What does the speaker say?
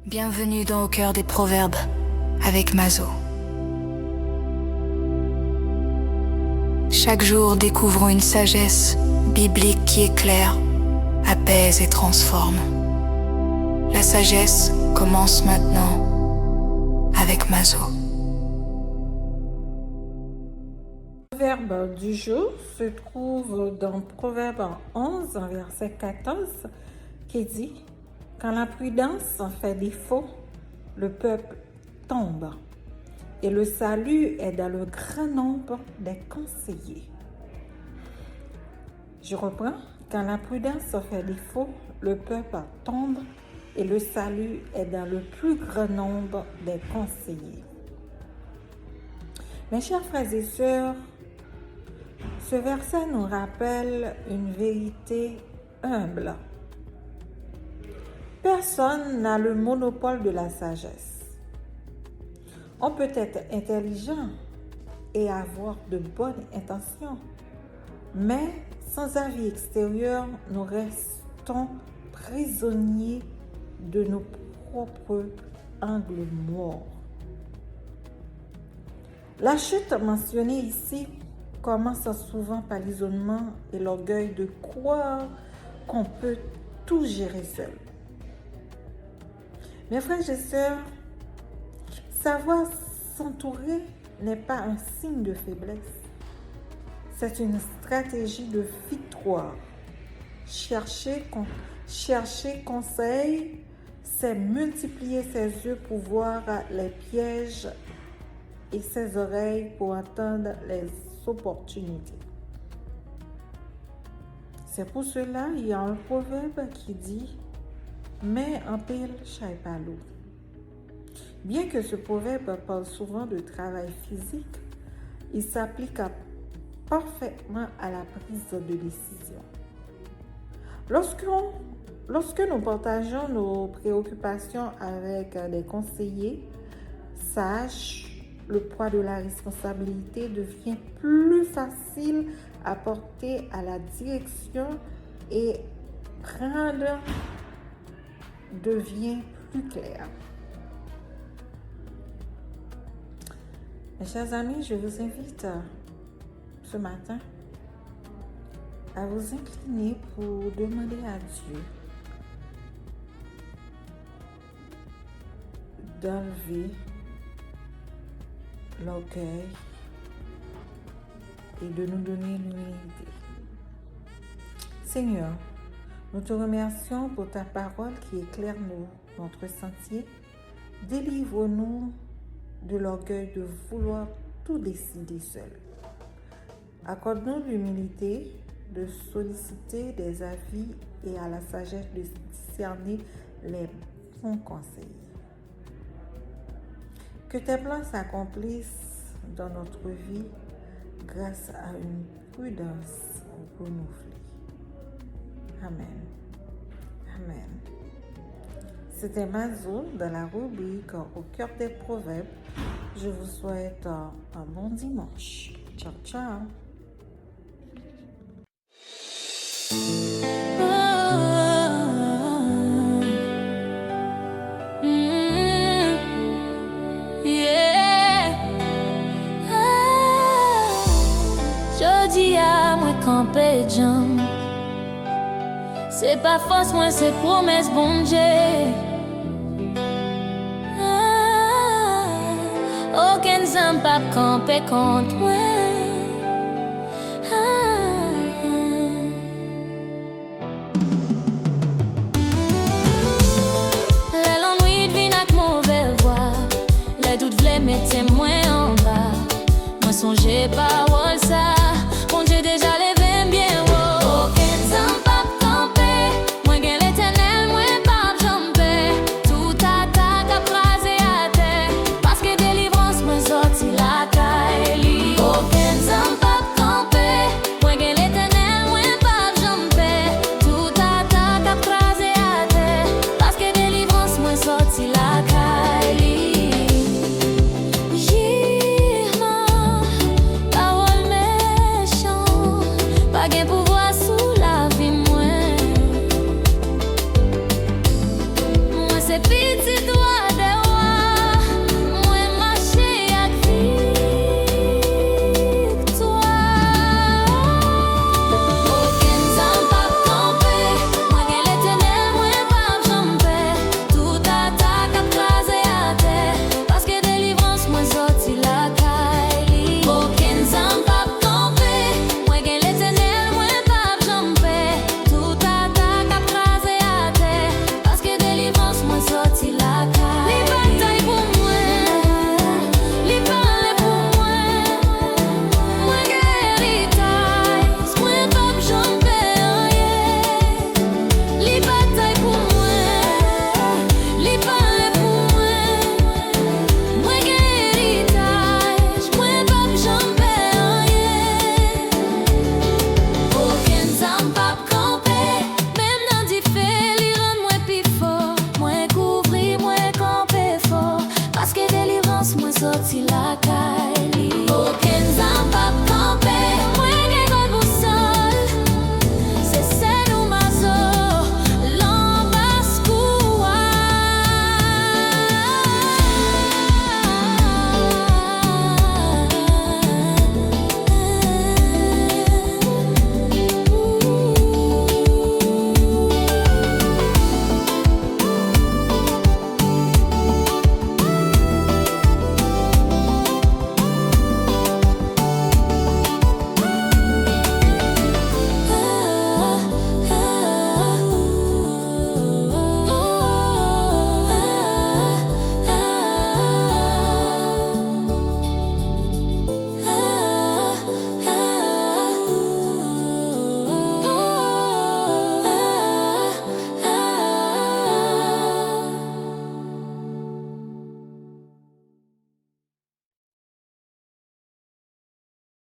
Bienvenue dans Au cœur des proverbes avec Mazo. Chaque jour, découvrons une sagesse biblique qui éclaire, apaise et transforme. La sagesse commence maintenant avec Mazo. Le verbe du jour se trouve dans Proverbe 11, verset 14, qui dit « Quand la prudence fait défaut, le peuple tombe, et le salut est dans le grand nombre des conseillers. » Je reprends. « Quand la prudence fait défaut, le peuple tombe, et le salut est dans le plus grand nombre des conseillers. » Mes chers frères et sœurs, ce verset nous rappelle une vérité humble. Personne n'a le monopole de la sagesse. On peut être intelligent et avoir de bonnes intentions, mais sans avis extérieur, nous restons prisonniers de nos propres angles morts. La chute mentionnée ici commence souvent par l'isolement et l'orgueil de croire qu'on peut tout gérer seul. Mes frères et sœurs, savoir s'entourer n'est pas un signe de faiblesse. C'est une stratégie de victoire. Chercher conseil, c'est multiplier ses yeux pour voir les pièges et ses oreilles pour entendre les opportunités. C'est pour cela qu'il y a un proverbe qui dit « Main en pile, chaille pas l'eau ». Bien que ce proverbe parle souvent de travail physique, il s'applique parfaitement à la prise de décision. Lorsque nous partageons nos préoccupations avec des conseillers sages, le poids de la responsabilité devient plus facile à porter à la direction et prendre devient plus clair. Mes chers amis, je vous invite ce matin à vous incliner pour demander à Dieu d'enlever l'orgueil et de nous donner l'humilité. Seigneur, nous te remercions pour ta parole qui éclaire notre sentier. Délivre-nous de l'orgueil de vouloir tout décider seul. Accorde-nous l'humilité de solliciter des avis et à la sagesse de discerner les bons conseils. Que tes plans s'accomplissent dans notre vie grâce à une prudence renouvelée. Amen. Amen. C'était Mazo dans la rubrique Au cœur des proverbes. Je vous souhaite un bon dimanche. Ciao, ciao. Jodi a moi campé jam. C'est pas force moi c'est promesse bon Dieu. Aucun zam pas campé contre moi. Les longues nuits vin avec mauvais voix. Les doutes v'lait mettre moi en bas. Moi songeais pas à ça. Bon Dieu déjà levé bien haut. Aucun zam pas campé. Moi gain l'éternel, moi pas jamber. Tout attaque à craser à terre. Parce que délivrance moi sorti la caille. Aucun zam pas campé. Moi gain l'éternel, moi pas jamber. Tout attaque à craser à terre. Parce que délivrance moi sorti la caille. Gen pouvoir sous la vie moi c'est petit toi sorti